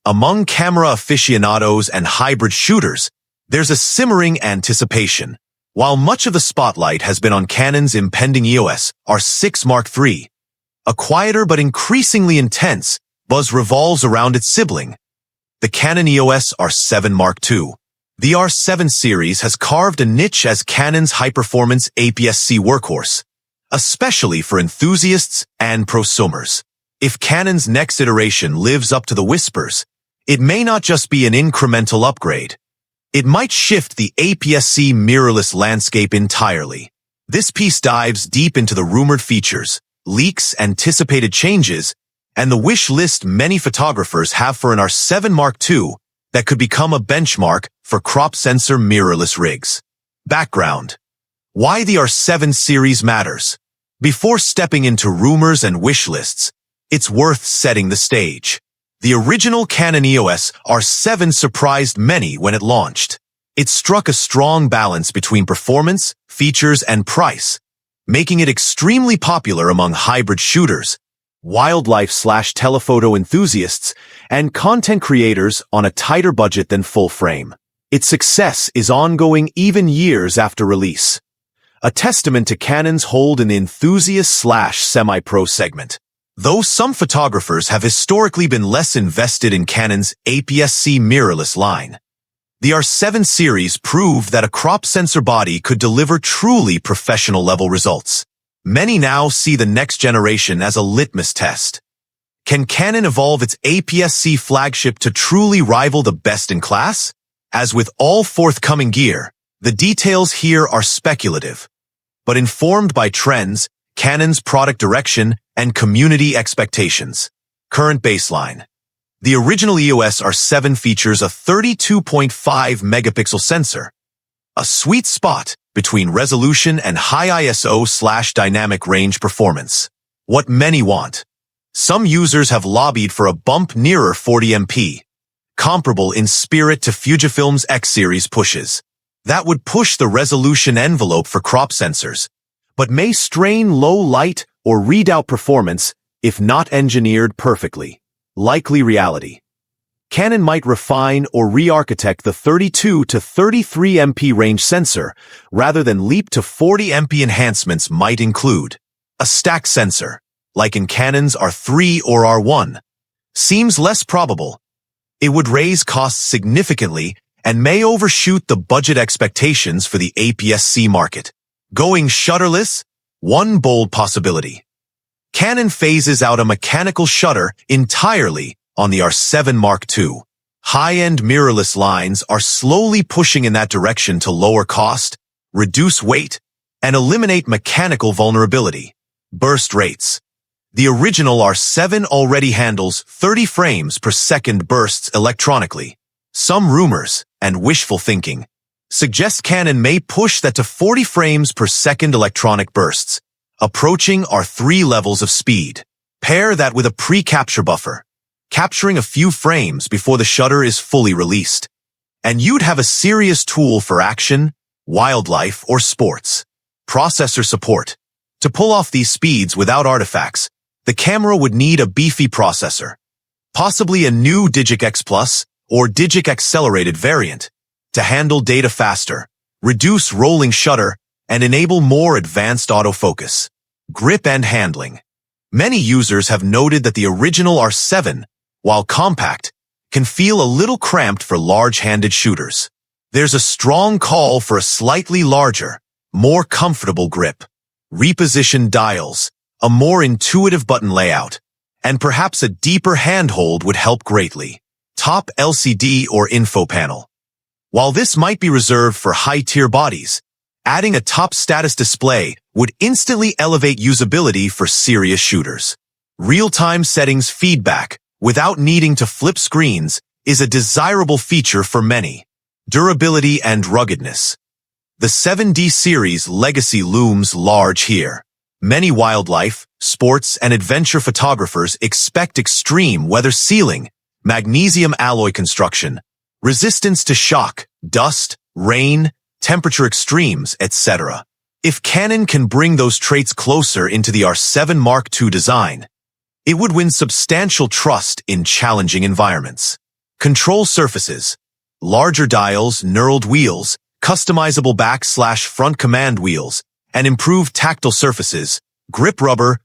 Among camera aficionados and hybrid shooters, there's a simmering anticipation. While much of the spotlight has been on Canon's impending EOS R6 Mark III, a quieter but increasingly intense buzz revolves around its sibling, the Canon EOS R7 Mark II. The R7 series has carved a niche as Canon's high-performance APS-C workhorse, especially for enthusiasts and prosumers. If Canon's next iteration lives up to the whispers, it may not just be an incremental upgrade. It might shift the APS-C mirrorless landscape entirely. This piece dives deep into the rumored features, leaks, anticipated changes, and the wish list many photographers have for an R7 Mark II that could become a benchmark for crop sensor mirrorless rigs. Background: why the R7 series matters. Before stepping into rumors and wish lists, it's worth setting the stage. The original Canon EOS R7 surprised many when it launched. It struck a strong balance between performance, features, and price, making it extremely popular among hybrid shooters, wildlife/telephoto enthusiasts, and content creators on a tighter budget than full frame. Its success is ongoing even years after release, a testament to Canon's hold in the enthusiast/semi-pro segment. Though some photographers have historically been less invested in Canon's APS-C mirrorless line, the R7 series proved that a crop sensor body could deliver truly professional-level results. Many now see the next generation as a litmus test. Can Canon evolve its APS-C flagship to truly rival the best-in-class? As with all forthcoming gear, the details here are speculative, but informed by trends, Canon's product direction, and community expectations. Current baseline. The original EOS R7 features a 32.5 megapixel sensor, a sweet spot between resolution and high ISO/dynamic range performance. What many want. Some users have lobbied for a bump nearer 40 MP, comparable in spirit to Fujifilm's X-series pushes. That would push the resolution envelope for crop sensors, but may strain low light or readout performance if not engineered perfectly. Likely reality. Canon might refine or re-architect the 32 to 33 MP range sensor, rather than leap to 40 MP. Enhancements might include a stack sensor, like in Canon's R3 or R1. Seems less probable. It would raise costs significantly and may overshoot the budget expectations for the APS-C market. Going shutterless? One bold possibility. Canon phases out a mechanical shutter entirely on the R7 Mark II. High-end mirrorless lines are slowly pushing in that direction to lower cost, reduce weight, and eliminate mechanical vulnerability. Burst rates. The original R7 already handles 30 frames per second bursts electronically. Some rumors, and wishful thinking, suggest Canon may push that to 40 frames per second electronic bursts, approaching R3 levels of speed. Pair that with a pre-capture buffer, capturing a few frames before the shutter is fully released, and you'd have a serious tool for action, wildlife, or sports. Processor support. To pull off these speeds without artifacts, the camera would need a beefy processor, possibly a new Digic X Plus or Digic Accelerated variant, to handle data faster, reduce rolling shutter, and enable more advanced autofocus. Grip and handling. Many users have noted that the original R7, while compact, can feel a little cramped for large-handed shooters. There's a strong call for a slightly larger, more comfortable grip. Repositioned dials, a more intuitive button layout, and perhaps a deeper handhold would help greatly. Top LCD or info panel. While this might be reserved for high-tier bodies, adding a top status display would instantly elevate usability for serious shooters. Real-time settings feedback, without needing to flip screens, is a desirable feature for many. Durability and ruggedness. The 7D series legacy looms large here. Many wildlife, sports, and adventure photographers expect extreme weather sealing, magnesium alloy construction, resistance to shock, dust, rain, temperature extremes, etc. If Canon can bring those traits closer into the R7 Mark II design, it would win substantial trust in challenging environments. Control surfaces. Larger dials, knurled wheels, customizable back/front command wheels, and improved tactile surfaces, grip rubber,